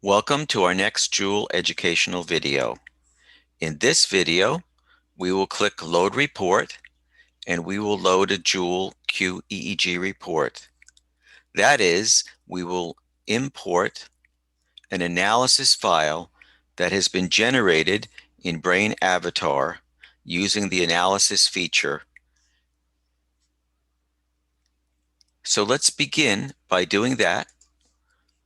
Welcome to our next Joule educational video. In this video, we will click Load Report and we will load a Joule QEEG report. That is, we will import an analysis file that has been generated in BrainAvatar using the analysis feature. So let's begin by doing that.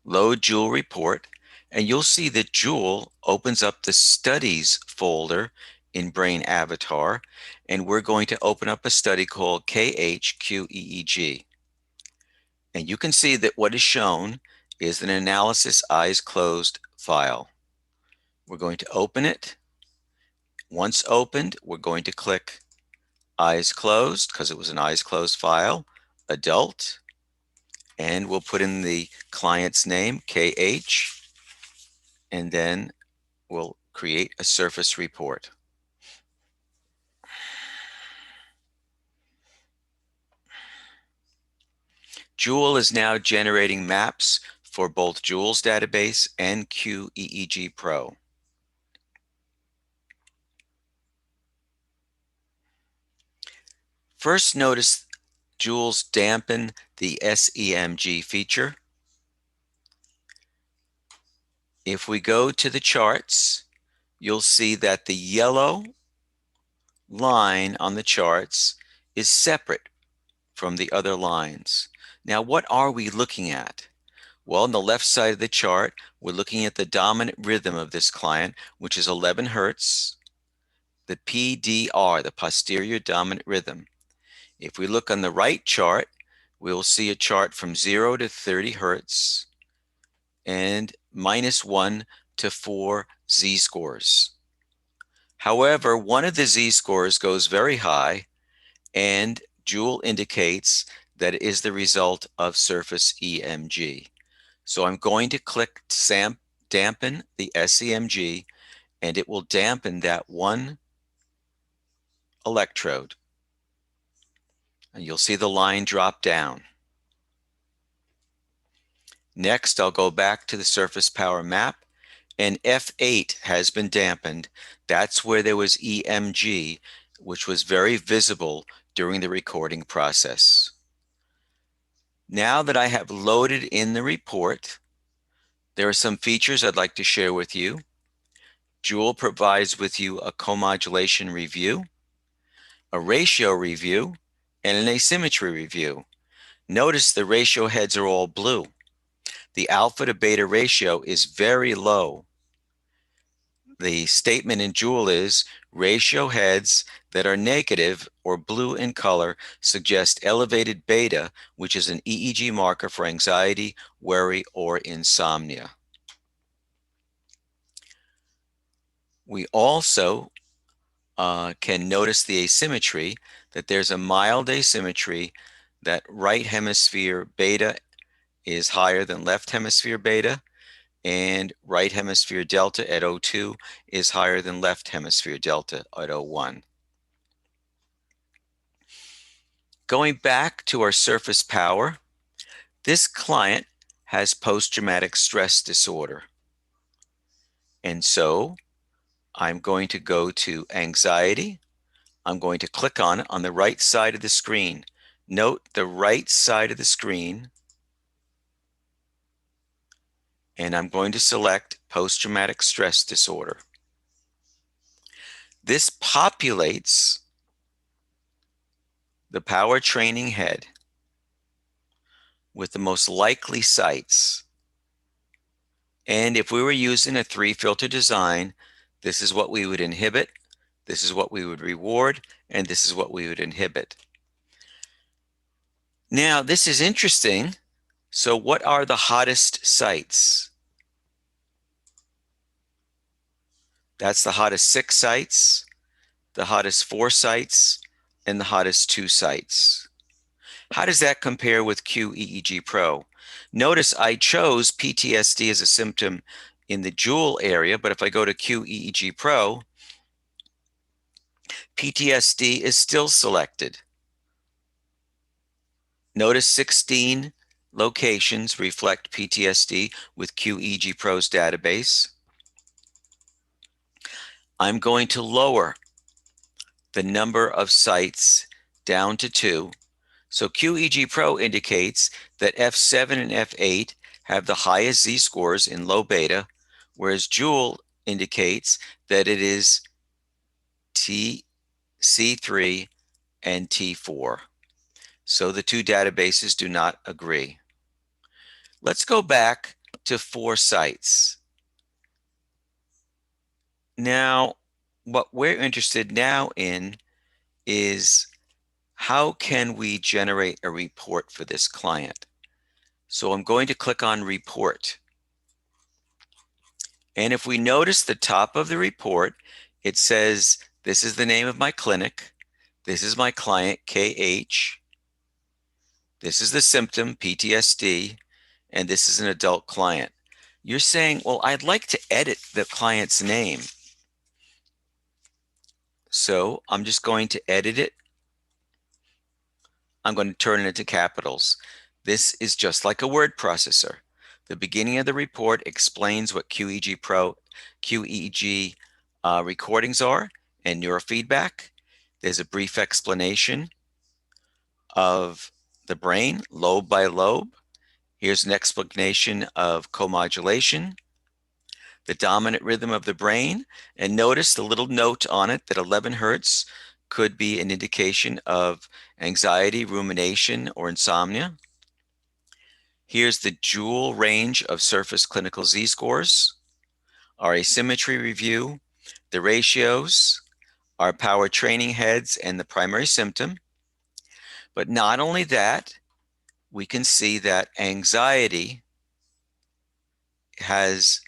Load Joule report, and you'll see that Joule opens up the Studies folder in BrainAvatar, and we're going to open up a study called KHQEEG. And you can see that what is shown is an analysis eyes closed file. We're going to open it. Once opened, we're going to click eyes closed because it was an eyes closed file, adult, and we'll put in the client's name, KH, and then we'll create a surface report. Joule is now generating maps for both Joule's database and QEEG Pro. First, notice Joule's dampen the SEMG feature. If we go to the charts, you'll see that the yellow line on the charts is separate from the other lines. Now, what are we looking at? Well, on the left side of the chart, we're looking at the dominant rhythm of this client, which is 11 hertz, the PDR, the posterior dominant rhythm. If we look on the right chart, we'll see a chart from 0 to 30 hertz and -1 to 4 z-scores. However, one of the z-scores goes very high, and Joule indicates that it is the result of surface EMG. So I'm going to click dampen the SEMG, and it will dampen that one electrode. And you'll see the line drop down. Next, I'll go back to the surface power map, and F8 has been dampened. That's where there was EMG, which was very visible during the recording process. Now that I have loaded in the report, there are some features I'd like to share with you. Joule provides with you a comodulation review, a ratio review, and an asymmetry review. Notice the ratio heads are all blue. The alpha to beta ratio is very low. The statement in Joule is ratio heads that are negative or blue in color suggest elevated beta, which is an EEG marker for anxiety, worry, or insomnia. We also can notice the asymmetry, that there's a mild asymmetry, that right hemisphere beta is higher than left hemisphere beta, and right hemisphere delta at O2 is higher than left hemisphere delta at O1. Going back to our surface power, this client has post-traumatic stress disorder. And so I'm going to go to anxiety. I'm going to click on it on the right side of the screen. Note the right side of the screen, and I'm going to select post-traumatic stress disorder. This populates the power training head with the most likely sites. And if we were using a 3-filter design, this is what we would inhibit, this is what we would reward, and this is what we would inhibit. Now, this is interesting. So what are the hottest sites? That's the hottest 6 sites, the hottest 4 sites, and the hottest 2 sites. How does that compare with QEEG Pro? Notice I chose PTSD as a symptom in the Joule area, but if I go to QEEG Pro, PTSD is still selected. Notice 16 locations reflect PTSD with QEEG Pro's database. I'm going to lower the number of sites down to 2. So QEEG Pro indicates that F7 and F8 have the highest z-scores in low beta, whereas Joule indicates that it is C3 and T4. So the two databases do not agree. Let's go back to 4 sites. Now, what we're interested now in is how can we generate a report for this client? So I'm going to click on Report. And if we notice the top of the report, it says, this is the name of my clinic. This is my client, KH. This is the symptom, PTSD. And this is an adult client. You're saying, well, I'd like to edit the client's name. So I'm just going to edit it. I'm going to turn it into capitals. This is just like a word processor. The beginning of the report explains what QEEG recordings are and neurofeedback. There's a brief explanation of the brain, lobe by lobe. Here's an explanation of co-modulation, the dominant rhythm of the brain, and notice the little note on it that 11 hertz could be an indication of anxiety, rumination, or insomnia. Here's the Joule range of surface clinical z-scores, our asymmetry review, the ratios, our power training heads, and the primary symptom. But not only that, we can see that anxiety has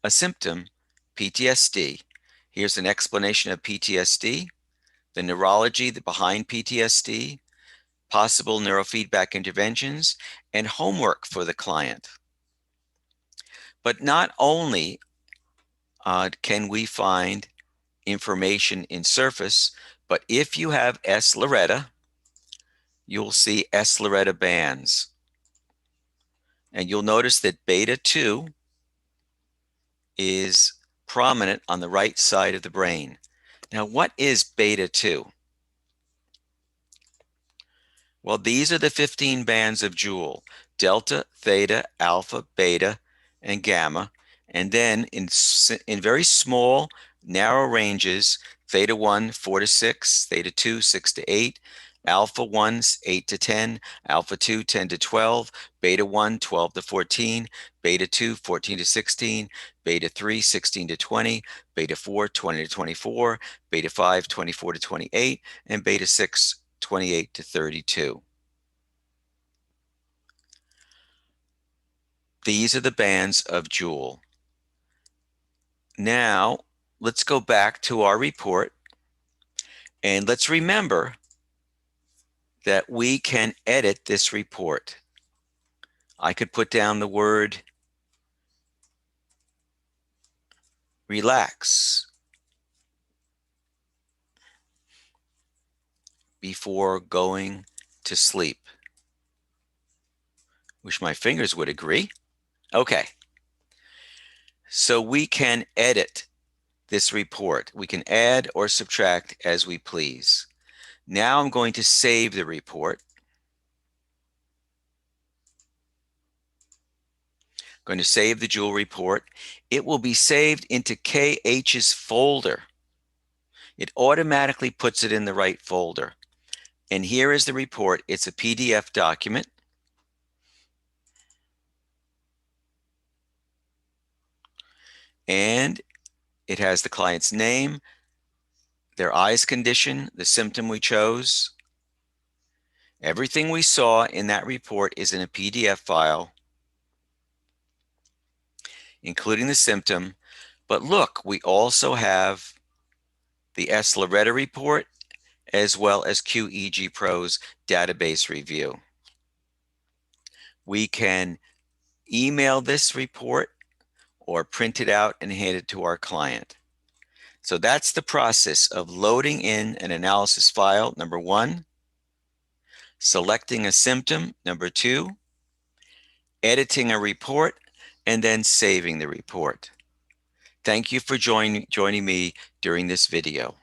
a symptom, PTSD. Here's an explanation of PTSD, the neurology behind PTSD, possible neurofeedback interventions, and homework for the client. But not only can we find information in surface, but if you have S. Loretta, you'll see S. Loretta bands. And you'll notice that beta 2 is prominent on the right side of the brain. Now, what is beta 2? Well, these are the 15 bands of Joule: delta, theta, alpha, beta, and gamma. And then in very small, narrow ranges, theta 1, 4 to 6, theta 2, 6 to 8, alpha 1, 8 to 10, alpha 2, 10 to 12, beta 1, 12 to 14, beta 2, 14 to 16, beta 3, 16 to 20, beta 4, 20 to 24, beta 5, 24 to 28, and beta 6, 28 to 32. These are the bands of Joule. Now, let's go back to our report, and let's remember that we can edit this report. I could put down the word relax before going to sleep. Wish my fingers would agree. Okay. So we can edit this report. We can add or subtract as we please. Now I'm going to save the report. I'm going to save the Joule report. It will be saved into KH's folder. It automatically puts it in the right folder. And here is the report. It's a PDF document. And it has the client's name, their eyes condition, the symptom we chose. Everything we saw in that report is in a PDF file, including the symptom. But look, we also have the S. Loretta report as well as QEEG Pro's database review. We can email this report or print it out and hand it to our client. So that's the process of loading in an analysis file, number 1, selecting a symptom, number 2, editing a report, and then saving the report. Thank you for joining me during this video.